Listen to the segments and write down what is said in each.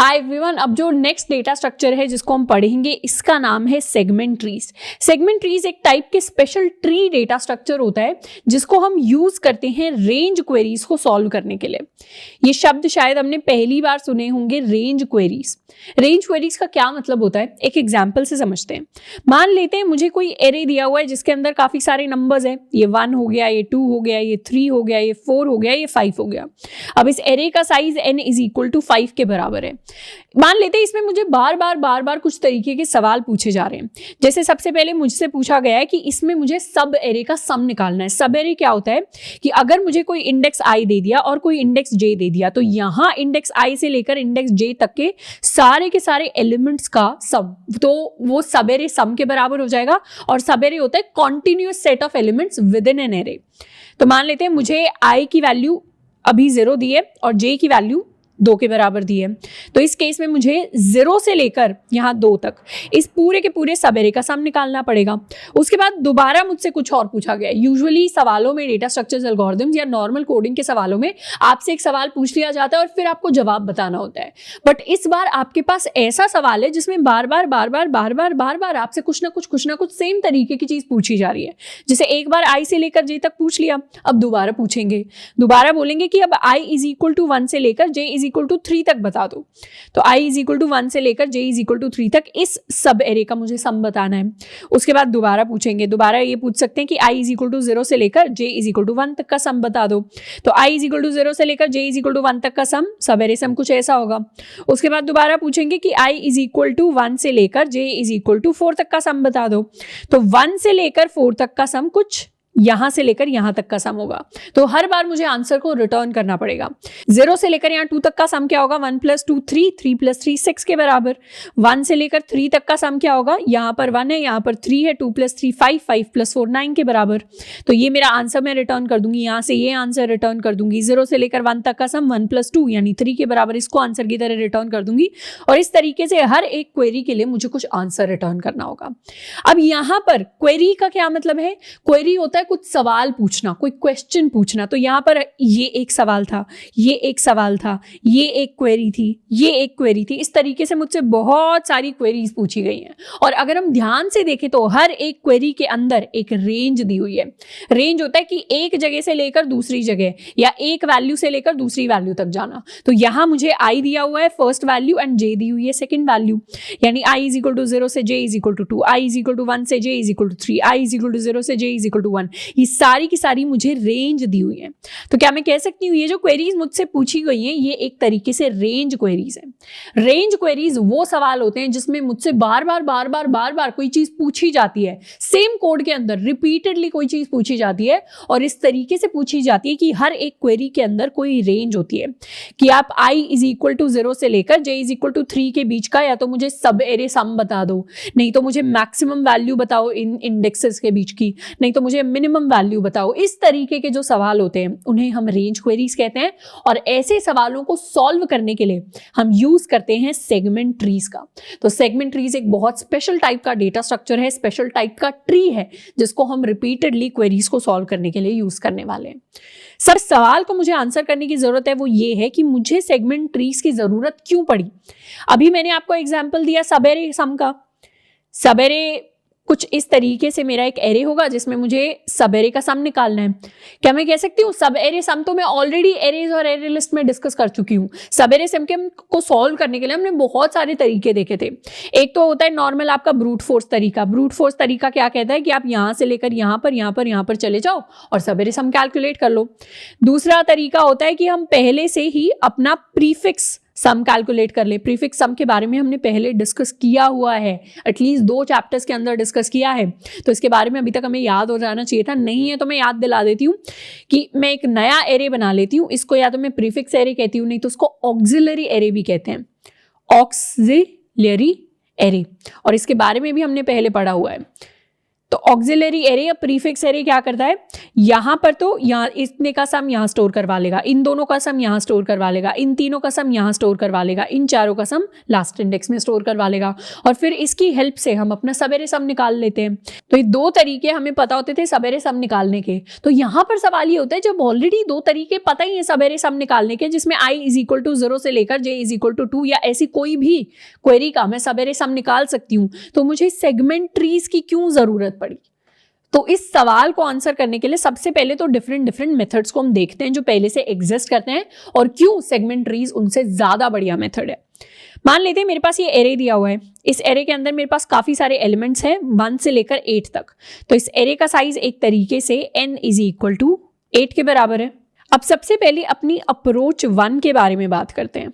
Hi everyone, अब जो next data structure है जिसको हम पढ़ेंगे इसका नाम है सेगमेंट ट्रीज। सेगमेंट ट्रीज एक टाइप के स्पेशल ट्री डेटा स्ट्रक्चर होता है जिसको हम यूज करते हैं रेंज क्वेरीज को सॉल्व करने के लिए। ये शब्द शायद हमने पहली बार सुने होंगे, रेंज क्वेरीज। रेंज क्वेरीज का क्या मतलब होता है, एक एग्जाम्पल से समझते हैं। मान लेते हैं मुझे कोई एरे दिया हुआ है जिसके अंदर काफी सारे नंबर्स हैं, ये 1 हो गया, ये 2 हो गया, ये 3 हो गया, ये 4 हो गया, ये 5 हो गया। अब इस एरे का size n is equal to 5 के बराबर है। मान लेते हैं इसमें मुझे बार बार कुछ तरीके के सवाल पूछे जा रहे हैं। जैसे सबसे पहले मुझसे पूछा गया है कि इसमें मुझे सब एरे का सम निकालना है। सब एरे क्या होता है कि अगर मुझे कोई इंडेक्स i दे दिया और कोई इंडेक्स j दे दिया तो यहां इंडेक्स i से लेकर इंडेक्स j तक के सारे एलिमेंट्स का सम, तो वो सब एरे सम के बराबर हो जाएगा। और सब एरे होता है continuous set of elements with in an array. तो मान लेते हैं मुझे i की वैल्यू अभी 0 दी है और j की वैल्यू 2 के बराबर दी है। तो इस केस में मुझे 0 से लेकर यहाँ 2 तक इस पूरे के पूरे सब एरे का सम निकालना पड़ेगा। उसके बाद दोबारा मुझसे कुछ और पूछा गया। यूजुअली सवालों में, डेटा स्ट्रक्चर्स, एल्गोरिथम्स या नॉर्मल कोडिंग के सवालों में आपसे एक सवाल पूछ लिया जाता है और फिर आपको जवाब बताना होता है। बट इस बार आपके पास ऐसा सवाल है जिसमें बार बार आपसे कुछ ना कुछ सेम तरीके की चीज पूछी जा रही है। जैसे एक बार i से लेकर j तक पूछ लिया, अब दोबारा पूछेंगे, दोबारा बोलेंगे कि अब i इज इक्वल टू 1 से लेकर j इज इक्वल टू 3 तक बता दो। तो i इज इक्वल टू 1 से लेकर j इज इक्वल टू 3 तक इस सब एरे का मुझे सम बताना है। उसके बाद दोबारा पूछेंगे, दोबारा ये पूछ सकते हैं कि i इज इक्वल टू 0 से लेकर j इज इक्वल टू 1 तक का सम बता दो। तो i इज इक्वल टू 0 से लेकर j इज इक्वल टू 1 तक का सम, सब एरे सम कुछ ऐसा होगा। उसके बाद दोबारा पूछेंगे कि i इज इक्वल टू 1 से लेकर j इज इक्वल टू 4 तक का सम बता दो। तो 1 से लेकर 4 तक का सम कुछ यहां से लेकर यहां तक का सम होगा। तो हर बार मुझे आंसर को रिटर्न करना पड़ेगा। 0 से लेकर यहाँ 2 तक का सम क्या होगा, 1 + 2 3, 3 + 3 6 के बराबर। 1 से लेकर 3 तक का सम क्या होगा, यहाँ पर 1 है, यहाँ पर 3 है, 2 + 3 5, 5 + 4 9 के बराबर। तो ये मेरा आंसर मैं रिटर्न कर दूंगी, यहाँ से ये आंसर रिटर्न कर दूंगी। 0 से लेकर 1 तक का सम 1 + 2 यानी 3 के बराबर, इसको आंसर की तरह रिटर्न कर दूंगी। और इस तरीके से हर एक क्वेरी के लिए मुझे कुछ आंसर रिटर्न करना होगा। अब यहाँ पर क्वेरी का क्या मतलब है, क्वेरी होता है कुछ सवाल पूछना, कोई क्वेश्चन पूछना। तो यहाँ पर ये एक सवाल था, ये एक सवाल था, ये एक क्वेरी थी, ये एक क्वेरी थी। इस तरीके से मुझसे बहुत सारी क्वेरीज पूछी गई हैं। और अगर हम ध्यान से देखें तो हर एक क्वेरी के अंदर एक रेंज दी हुई है। रेंज होता है कि एक जगह से लेकर दूसरी जगह या एक वैल्यू से लेकर दूसरी वैल्यू तक जाना। तो यहाँ मुझे i दिया हुआ है फर्स्ट वैल्यू एंड j दी हुई है सेकेंड वैल्यू, यानी i इज इक्वल टू 0 से j is equal to 2, i is equal to 1 से j is equal to 3, i is equal to 0 से j इज इक्वल टू 1। ये सारी की सारी मुझे रेंज दी हुई है। तो क्या मैं कह सकती हूँ ये जो क्वेरीज मुझसे पूछी गई हैं ये एक तरीके से रेंज क्वेरीज है। रेंज क्वेरीज वो सवाल होते हैं जिसमें मुझसे बार बार कोई चीज पूछी जाती है, सेम कोड के अंदर रिपीटेडली कोई चीज पूछी जाती है और इस तरीके से पूछी जाती है कि हर एक क्वेरी के अंदर कोई रेंज होती है कि आप i इज इक्वल टू 0 से लेकर j इज इक्वल टू 3 के बीच का या तो मुझे सब एरे सम बता दो, नहीं तो मुझे मैक्सिमम वैल्यू बताओ इन इंडेक्सेस के बीच की, नहीं तो मुझे मिनिमम वैल्यू बताओ। इस तरीके के जो सवाल होते हैं उन्हें हम रेंज क्वेरीज कहते हैं। और ऐसे सवालों को सॉल्व करने के लिए हम यूज करते हैं सेगमेंट ट्रीज का। तो सेगमेंट ट्रीज एक बहुत स्पेशल टाइप का डेटा स्ट्रक्चर है, स्पेशल टाइप का ट्री है जिसको हम रिपीटेडली क्वेरीज को सॉल्व करने के लिए यूज करने वाले हैं। सर, सवाल को मुझे आंसर करने की जरूरत है वो ये है कि मुझे सेगमेंट ट्रीज की जरूरत क्यों पड़ी। अभी मैंने आपको एग्जाम्पल दिया सब एरे सम का। सब एरे कुछ इस तरीके से मेरा एक एरे होगा जिसमें मुझे सब एरे का सम निकालना है। क्या मैं कह सकती हूँ सब एरे सम तो मैं ऑलरेडी एरेज और एरे लिस्ट में डिस्कस कर चुकी हूँ। सब एरे सम को सॉल्व करने के लिए हमने बहुत सारे तरीके देखे थे। एक तो होता है नॉर्मल आपका ब्रूट फोर्स तरीका। ब्रूट फोर्स तरीका क्या कहता है कि आप यहाँ से लेकर यहाँ पर चले जाओ और सब एरे सम कैलकुलेट कर लो। दूसरा तरीका होता है कि हम पहले से ही अपना प्रीफिक्स सम कैलकुलेट कर ले। प्रीफिक्स सम के बारे में हमने पहले डिस्कस किया हुआ है, एटलीस्ट 2 चैप्टर्स के अंदर डिस्कस किया है, तो इसके बारे में अभी तक हमें याद हो जाना चाहिए था। नहीं है तो मैं याद दिला देती हूँ कि मैं एक नया एरे बना लेती हूँ। इसको या तो मैं प्रीफिक्स एरे कहती हूँ, नहीं तो उसको ऑक्सिलरी एरे भी कहते हैं, ऑक्सिलरी एरे। और इसके बारे में भी हमने पहले पढ़ा हुआ है। तो ऑक्सिलरी एरे या प्रीफिक्स एरे क्या करता है, यहां पर तो यहाँ इतने का सम यहां स्टोर करवा लेगा, इन दोनों का सम यहां स्टोर करवा लेगा, इन तीनों का सम यहां स्टोर करवा लेगा, इन चारों का सम लास्ट इंडेक्स में स्टोर करवा लेगा, और फिर इसकी हेल्प से हम अपना सवेरे सम निकाल लेते हैं। तो ये दो तरीके हमें पता होते थे सवेरे सम निकालने के। तो यहां पर सवाल ये होता है जब ऑलरेडी दो तरीके पता ही है सवेरे सम निकालने के, जिसमें i इज इक्वल टू 0 से लेकर j इज इक्वल टू 2 या ऐसी कोई भी क्वेरी का मैं सवेरे सम निकाल सकती हूँ, तो मुझे सेगमेंट ट्रीज की क्यों जरूरत पड़ी। तो इस सवाल को आंसर करने के लिए सबसे पहले तो डिफरेंट मेथड्स को हम देखते हैं जो पहले से एग्जिस्ट करते हैं और क्यों सेगमेंट ट्रीज उनसे ज्यादा बढ़िया मेथड है। मान लेते हैं मेरे पास ये एरे दिया हुआ है, इस एरे के अंदर मेरे पास काफी सारे एलिमेंट्स हैं 1 से लेकर 8 तक। तो इस एरे का साइज एक तरीके से n इज इक्वल टू 8 के बराबर है। अब सबसे पहले अपनी अप्रोच 1 के बारे में बात करते हैं।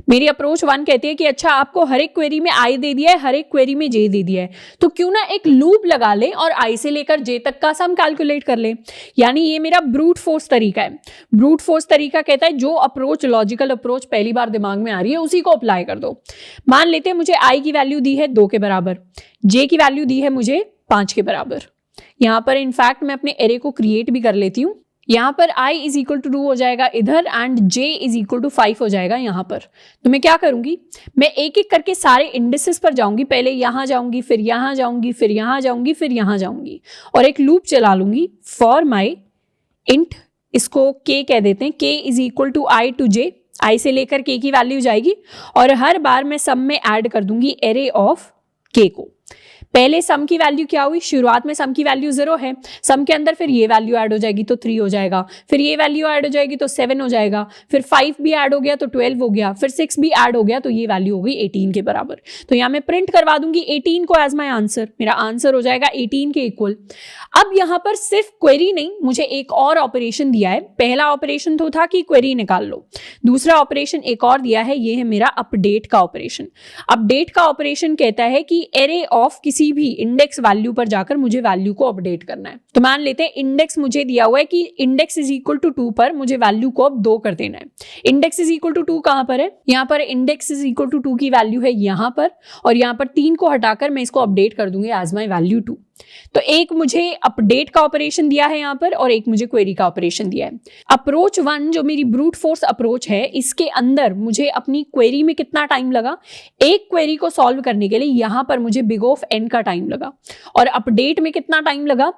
मेरी अप्रोच 1 कहती है कि अच्छा आपको हर एक क्वेरी में i दे दिया है, हर एक क्वेरी में j दे दिया है, तो क्यों ना एक लूप लगा ले और i से लेकर j तक का सम कैलकुलेट कर ले। यानी ये मेरा ब्रूट फोर्स तरीका है। ब्रूट फोर्स तरीका कहता है जो अप्रोच लॉजिकल अप्रोच पहली बार दिमाग में आ रही है उसी को अप्लाई कर दो। मान लेते हैं मुझे i की वैल्यू दी है 2 के बराबर, j की वैल्यू दी है मुझे 5 के बराबर। यहां पर इनफैक्ट मैं अपने एरे को क्रिएट भी कर लेती हूं। यहां पर i इज इक्वल टू 2 हो जाएगा इधर and j is equal to 5 हो जाएगा यहां पर। तो मैं क्या करूंगी, मैं एक एक करके सारे इंडिसेस पर जाऊंगी, पहले यहां जाऊंगी, फिर यहां जाऊंगी, फिर यहां जाऊंगी, फिर यहां जाऊंगी और एक लूप चला लूंगी फॉर माई इंट, इसको k कह देते हैं, k is equal to i to j, i से लेकर k की वैल्यू जाएगी और हर बार मैं सम में ऐड कर दूंगी एरे ऑफ k को। पहले सम की वैल्यू क्या हुई, शुरुआत में सम की वैल्यू 0 है, सम के अंदर फिर ये वैल्यू ऐड हो जाएगी तो 3 हो जाएगा, फिर ये वैल्यू ऐड हो जाएगी तो 7 हो जाएगा, फिर 5 भी ऐड हो गया तो 12 हो गया, फिर 6 भी ऐड हो गया तो ये वैल्यू हो गई 18 के बराबर। तो यहाँ मैं प्रिंट करवा दूंगी 18 को एज माई आंसर, मेरा आंसर हो जाएगा 18 के इक्वल। अब यहाँ पर सिर्फ क्वेरी नहीं, मुझे एक और ऑपरेशन दिया है। पहला ऑपरेशन तो था कि क्वेरी निकाल लो, दूसरा ऑपरेशन एक और दिया है, ये है मेरा अपडेट का ऑपरेशन। अपडेट का ऑपरेशन कहता है कि एरे ऑफ किसी भी इंडेक्स वैल्यू पर जाकर मुझे वैल्यू को अपडेट करना है। तो मान लेते हैं इंडेक्स मुझे दिया हुआ है कि इंडेक्स इज इक्वल टू 2 पर मुझे वैल्यू को अब 2 कर देना है। इंडेक्स इज इक्वल टू 2 कहां पर है, यहां पर इंडेक्स इज इक्वल टू 2 की वैल्यू है यहां पर, और यहां पर 3 को हटाकर मैं इसको अपडेट कर दूंगी एज माई वैल्यू 2। तो एक मुझे अपडेट का ऑपरेशन दिया है यहां पर और एक मुझे क्वेरी का ऑपरेशन दिया है। अप्रोच 1 जो मेरी ब्रूट फोर्स अप्रोच है, इसके अंदर मुझे अपनी क्वेरी में कितना टाइम लगा, एक क्वेरी को सॉल्व करने के लिए यहां पर मुझे बिग ऑफ n का टाइम लगा, और अपडेट में कितना टाइम लगा,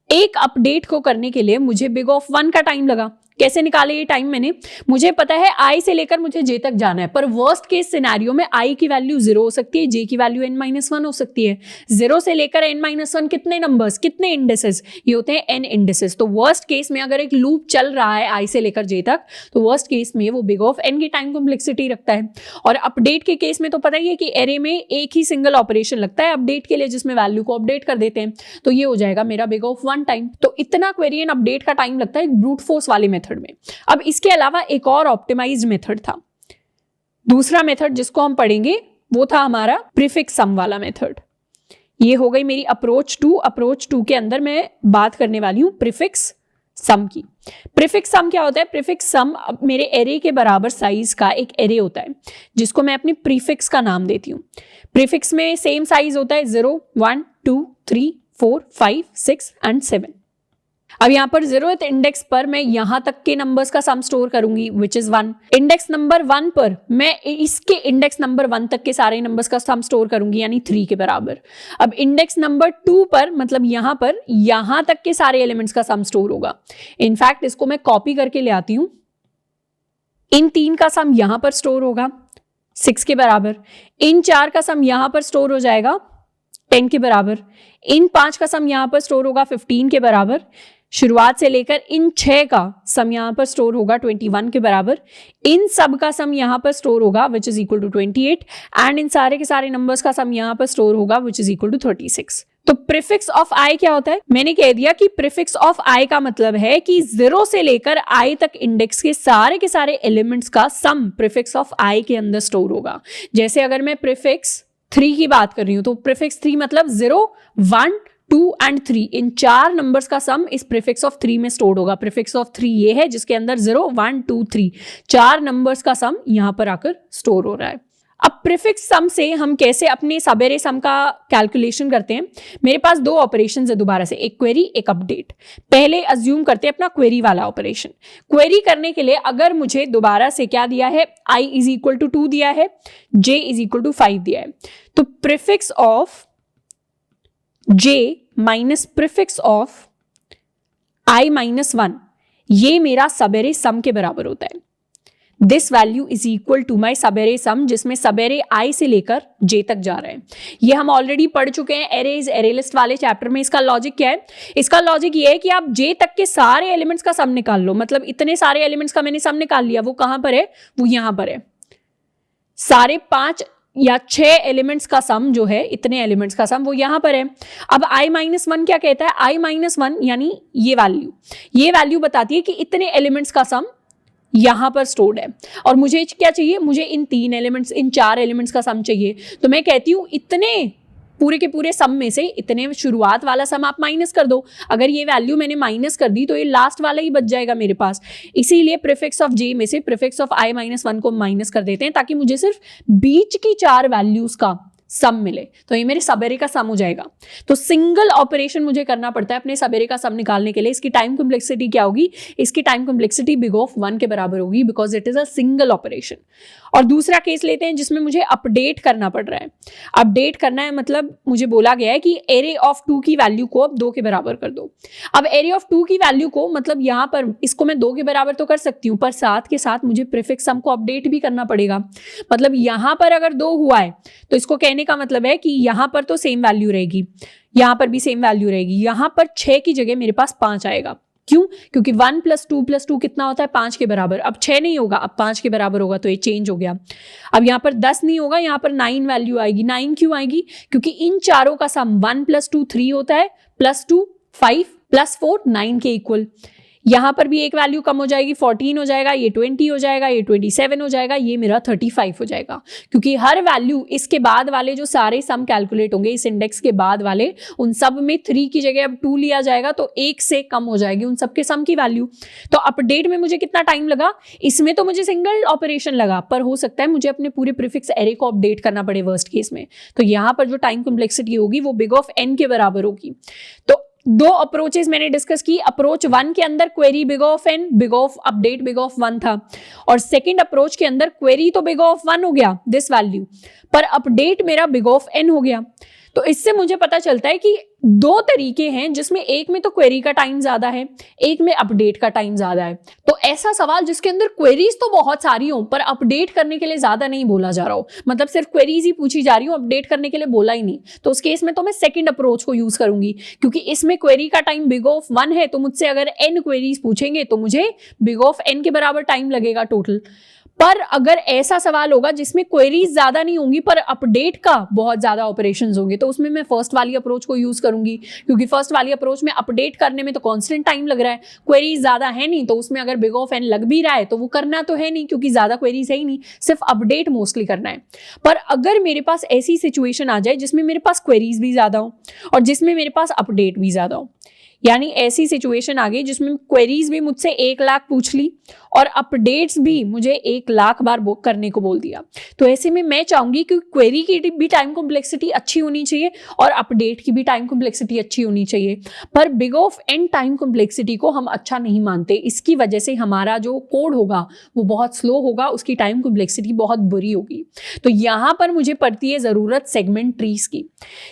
एक अपडेट को करने के लिए मुझे बिग ऑफ 1 का टाइम लगा। कैसे निकाले ये टाइम मैंने, मुझे पता है i से लेकर मुझे j तक जाना है, पर वर्स्ट केस सिनेरियो में i की वैल्यू 0 हो सकती है, j की वैल्यू n-1 हो सकती है। 0 से लेकर n-1 कितने नंबर्स, कितने इंडेसेस, ये होते हैं n इंडेसेस। तो वर्स्ट केस में अगर एक लूप चल रहा है i से लेकर j तक, तो वर्स्ट केस में वो बिग ऑफ n की टाइम कॉम्प्लेक्सिटी रखता है। और अपडेट के केस में तो पता ही है कि एरे में एक ही सिंगल ऑपरेशन लगता है अपडेट के लिए, जिसमें वैल्यू को अपडेट कर देते हैं, तो ये हो जाएगा मेरा बिग ऑफ 1 टाइम। तो इतना क्वेरी एंड अपडेट का टाइम लगता है ब्रूट फोर्स वाले मेथड में। अब इसके अलावा एक और ऑप्टिमाइज्ड मेथड था, दूसरा मेथड जिसको हम पढ़ेंगे वो था हमारा प्रीफिक्स सम वाला मेथड। ये हो गई मेरी अप्रोच 2। अप्रोच 2 के अंदर मैं बात करने वाली हूं प्रीफिक्स सम की। प्रीफिक्स सम क्या होता है, प्रीफिक्स सम मेरे एरे के बराबर साइज का एक एरे होता है जिसको मैं अपनी प्रीफिक्स का नाम देती हूं। प्रीफिक्स में सेम साइज होता है 0, 1, 2, 3, 4, 5, 6 एंड 7। अब यहाँ पर 0th इंडेक्स पर मैं यहां तक के नंबर्स का सम स्टोर करूंगी विच इज 1। इंडेक्स नंबर 1 पर मैं इसके इंडेक्स नंबर 1 तक के सारे नंबर्स का सम स्टोर करूंगी यानी 3 के बराबर। अब इंडेक्स नंबर 2 पर मतलब यहां पर यहां तक के सारे एलिमेंट्स का सम स्टोर होगा। इनफैक्ट इसको मैं कॉपी करके ले आती हूं, इन 3 का सम यहां पर स्टोर होगा 6 के बराबर, इन 4 का सम यहां पर स्टोर हो जाएगा 10 के बराबर, इन 5 का सम यहां पर स्टोर होगा 15 के बराबर, शुरुआत से लेकर इन 6 का सम यहां पर स्टोर होगा 21 के बराबर, इन सब का सम यहां पर स्टोर होगा which is equal to 28 and इन सारे के सारे नंबर्स का सम यहां पर स्टोर होगा विच इज इक्वल टू 36। तो प्रीफिक्स ऑफ i क्या होता है, मैंने कह दिया कि प्रीफिक्स ऑफ i का मतलब है कि 0 से लेकर i तक इंडेक्स के सारे एलिमेंट्स का सम प्रीफिक्स ऑफ i के अंदर स्टोर होगा। जैसे अगर मैं प्रीफिक्स 3 की बात कर रही हूं तो प्रीफिक्स 3 मतलब 0, 1, 2 एंड 3, इन 4 नंबर्स का सम इस प्रीफिक्स ऑफ 3 में स्टोर्ड होगा। प्रीफिक्स ऑफ 3 ये है जिसके अंदर 0, 1, 2, 3 4 नंबर्स का सम यहां पर आकर स्टोर हो रहा है। अब प्रीफिक्स सम से हम कैसे अपने सब एरे सम का कैलकुलेशन करते हैं। मेरे पास दो ऑपरेशंस है दोबारा से, एक क्वेरी एक अपडेट। पहले अज्यूम करते हैं अपना क्वेरी वाला ऑपरेशन। क्वेरी करने के लिए अगर मुझे दोबारा से क्या दिया है, i इज इक्वल टू 2 दिया है, j इज इक्वल टू 5 दिया है, तो prefix of j minus prefix of i minus 1 ये मेरा सब एरे सम के बराबर होता है। This value is equal to my sub array सम, जिसमें सब एरे i से लेकर j तक जा रहे हैं। ये हम ऑलरेडी पढ़ चुके हैं एरेज एरे लिस्ट वाले चैप्टर में। इसका लॉजिक क्या है, इसका लॉजिक ये है कि आप j तक के सारे एलिमेंट्स का सम निकाल लो। मतलब इतने सारे एलिमेंट्स का मैंने सम निकाल लिया, वो कहां पर है, वो यहां पर है। सारे 5 या 6 एलिमेंट्स का सम जो है, इतने एलिमेंट्स का सम वो यहां पर है। अब i माइनस 1 क्या कहता है, i माइनस 1 यानी ये वैल्यू बताती है कि इतने एलिमेंट्स का सम यहां पर स्टोर्ड है। और मुझे क्या चाहिए, मुझे इन 4 एलिमेंट्स का सम चाहिए। तो मैं कहती हूं इतने पूरे के पूरे सम में से इतने शुरुआत वाला सम आप माइनस कर दो। अगर ये वैल्यू मैंने माइनस कर दी तो ये लास्ट वाला ही बच जाएगा मेरे पास। इसीलिए प्रीफिक्स ऑफ j में से प्रीफिक्स ऑफ i माइनस 1 को माइनस कर देते हैं, ताकि मुझे सिर्फ बीच की 4 वैल्यूज का सम मिले। तो ये मेरे सब एरे का सम हो जाएगा। तो सिंगल ऑपरेशन मुझे करना पड़ता है अपने सब एरे का सम निकालने के लिए। इसकी टाइम कॉम्प्लेक्सिटी क्या होगी, इसकी टाइम कॉम्प्लेक्सिटी बिग ऑफ 1 के बराबर होगी, because it is a single operation. और दूसरा केस लेते हैं जिसमें मुझे अपडेट करना पड़ रहा है। अपडेट करना है मतलब मुझे बोला गया है कि एरे ऑफ 2 की वैल्यू को अब 2 के बराबर कर दो। अब एरे ऑफ 2 की वैल्यू को मतलब यहां पर इसको मैं 2 के बराबर तो कर सकती हूं, पर साथ के साथ मुझे प्रीफिक्स सम को अपडेट भी करना पड़ेगा। मतलब यहां पर अगर 2 हुआ है तो इसको कहने का मतलब है कि यहां पर तो सेम वैल्यू रहेगी, यहां पर भी सेम वैल्यू रहेगी। यहां पर 6 की जगह मेरे पास 5 आएगा। क्यों, क्योंकि 1 + 2 कितना होता है, 5 के बराबर। अब 6 नहीं होगा, अब 5 के बराबर होगा, तो ये चेंज हो गया। अब यहां पर 10 नहीं होगा, यहां पर 9 वैल्यू आएगी। 9 क्यों आएगी, क्योंकि इन चारों का सम 1 + 2 3 होता है, +2 5 +4 9 के इक्वल। यहां पर भी एक वैल्यू कम हो जाएगी, 14 हो जाएगा, ये 20 हो जाएगा, ये 27 हो जाएगा, ये मेरा 35 हो जाएगा। क्योंकि हर वैल्यू इसके बाद वाले जो सारे सम कैलकुलेट होंगे इस इंडेक्स के बाद वाले, उन सब में 3 की जगह अब 2 लिया जाएगा, तो 1 से कम हो जाएगी उन सबके सम की वैल्यू। तो अपडेट में मुझे कितना टाइम लगा, इसमें तो मुझे सिंगल ऑपरेशन लगा, पर हो सकता है मुझे अपने पूरे प्रीफिक्स एरे को अपडेट करना पड़े वर्स्ट केस में। तो यहां पर जो टाइम कॉम्प्लेक्सिटी होगी वो बिग ऑफ n के बराबर होगी। तो 2 अप्रोचेस मैंने डिस्कस की। अप्रोच 1 के अंदर query big of n, big of update big of 1 था। और सेकंड अप्रोच के अंदर क्वेरी तो बिग ऑफ 1 हो गया दिस वैल्यू, पर अपडेट मेरा बिग ऑफ n हो गया। तो इससे मुझे पता चलता है कि 2 तरीके हैं, जिसमें एक में तो क्वेरी का टाइम ज्यादा है, एक में अपडेट का टाइम ज्यादा है। तो ऐसा सवाल जिसके अंदर क्वेरीज तो बहुत सारी हो पर अपडेट करने के लिए ज्यादा नहीं बोला जा रहा हो, मतलब सिर्फ क्वेरीज ही पूछी जा रही हो, अपडेट करने के लिए बोला ही नहीं, तो उस केस में तो मैं सेकंड अप्रोच को यूज करूंगी। क्योंकि इसमें क्वेरी का टाइम बिग ऑफ 1 है, तो मुझसे अगर n क्वेरीज पूछेंगे तो मुझे बिग ऑफ n के बराबर टाइम लगेगा टोटल। पर अगर ऐसा सवाल होगा जिसमें क्वेरीज ज्यादा नहीं होंगी पर अपडेट का बहुत ज्यादा ऑपरेशंस होंगे, तो उसमें मैं फर्स्ट वाली अप्रोच को यूज करूंगी। क्योंकि फर्स्ट वाली अप्रोच में अपडेट करने में तो कांस्टेंट टाइम लग रहा है, क्वेरीज ज्यादा है नहीं, तो उसमें अगर बिग ऑफ n लग भी रहा है तो वो करना तो है नहीं, क्योंकि ज्यादा क्वेरीज है ही नहीं, सिर्फ अपडेट मोस्टली करना है। पर अगर मेरे पास ऐसी सिचुएशन आ जाए जिसमें मेरे पास क्वेरीज भी ज्यादा हो और जिसमें मेरे पास अपडेट भी ज्यादा हो, यानी ऐसी सिचुएशन आ गई जिसमें क्वेरीज भी मुझसे 1 लाख पूछ ली और अपडेट्स भी मुझे 1 लाख बार बुक करने को बोल दिया, तो ऐसे में मैं चाहूंगी कि क्वेरी की भी टाइम कॉम्प्लेक्सिटी अच्छी होनी चाहिए और अपडेट की भी टाइम कॉम्प्लेक्सिटी अच्छी होनी चाहिए। पर big of n time complexity को हम अच्छा नहीं मानते, इसकी वजह से हमारा जो कोड होगा वो बहुत स्लो होगा, उसकी टाइम कॉम्प्लेक्सिटी बहुत बुरी होगी। तो यहां पर मुझे पड़ती है जरूरत सेगमेंट ट्रीज की।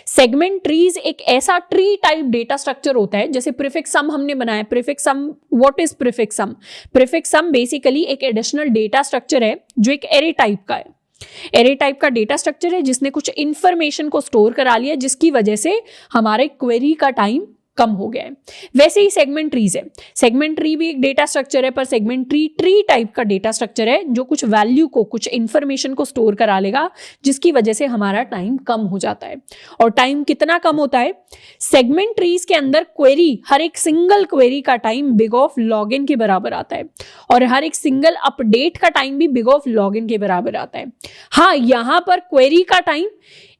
सेगमेंट ट्रीज एक ऐसा ट्री टाइप डेटा स्ट्रक्चर होता है, जैसे प्रीफिक्स सम हमने बनाया। Prefix sum, what is prefix sum? Prefix sum basically एक एडिशनल डेटा स्ट्रक्चर है जो एक एरे टाइप का है। एरे टाइप का डेटा स्ट्रक्चर है जिसने कुछ इंफॉर्मेशन को स्टोर करा लिया, जिसकी वजह से हमारे क्वेरी का टाइम कम हो गया है। वैसे ही सेगमेंट ट्रीज है। सेगमेंट ट्री भी एक डेटा स्ट्रक्चर है, पर सेगमेंट ट्री टाइप का डेटा स्ट्रक्चर है जो कुछ वैल्यू को, कुछ इंफॉर्मेशन को स्टोर करा लेगा, जिसकी वजह से हमारा टाइम कम हो जाता है। और टाइम कितना कम होता है? सेगमेंट ट्रीज के अंदर क्वेरी, हर एक सिंगल क्वेरी का time big of log n के बराबर आता है और हर एक सिंगल अपडेट का टाइम भी बिग ऑफ log n के बराबर आता है। हाँ, यहां पर क्वेरी का टाइम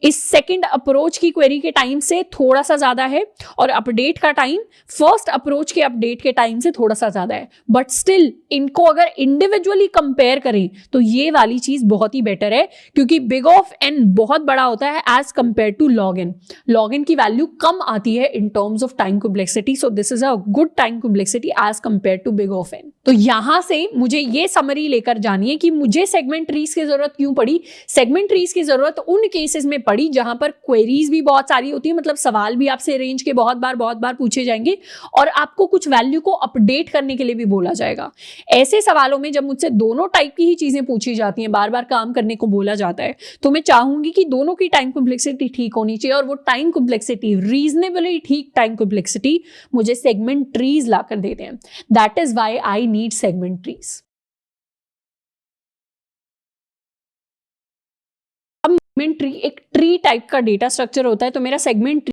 इस सेकंड अप्रोच की क्वेरी के टाइम से थोड़ा सा ज्यादा है और अपडेट का टाइम फर्स्ट अप्रोच के अपडेट के टाइम से थोड़ा सा ज्यादा है, बट स्टिल इनको अगर इंडिविजुअली कंपेयर करें तो ये वाली चीज बहुत ही बेटर है, क्योंकि बिग ऑफ एन बहुत बड़ा होता है as compared to log n. Log n की वैल्यू कम आती है in terms of time complexity, so this is a good time complexity as compared to big of n. तो यहां से मुझे ये समरी लेकर जानिए कि मुझे सेगमेंट ट्रीज की जरूरत क्यों पड़ी। सेगमेंट ट्रीज की जरूरत उन केसेस में पड़ी जहां पर क्वेरीज भी बहुत सारी होती है, मतलब सवाल भी आपसे रेंज के बहुत बार पूछे जाएंगे और आपको कुछ वैल्यू को अपडेट करने के लिए भी बोला जाएगा। ऐसे सवालों में जब मुझसे दोनों टाइप की ही चीजें पूछी जाती हैं, बार बार काम करने को बोला जाता है, तो मैं चाहूंगी कि दोनों की टाइम कॉम्प्लेक्सिटी ठीक होनी चाहिए, और वो टाइम कॉम्प्लेक्सिटी रीजनेबली ठीक टाइम कॉम्प्लेक्सिटी मुझे सेगमेंट ट्रीज लाकर देते हैं। That is why I need segment trees. Segment tree एक ट्री टाइप का डेटा स्ट्रक्चर होता है, तो मेरा सेगमेंट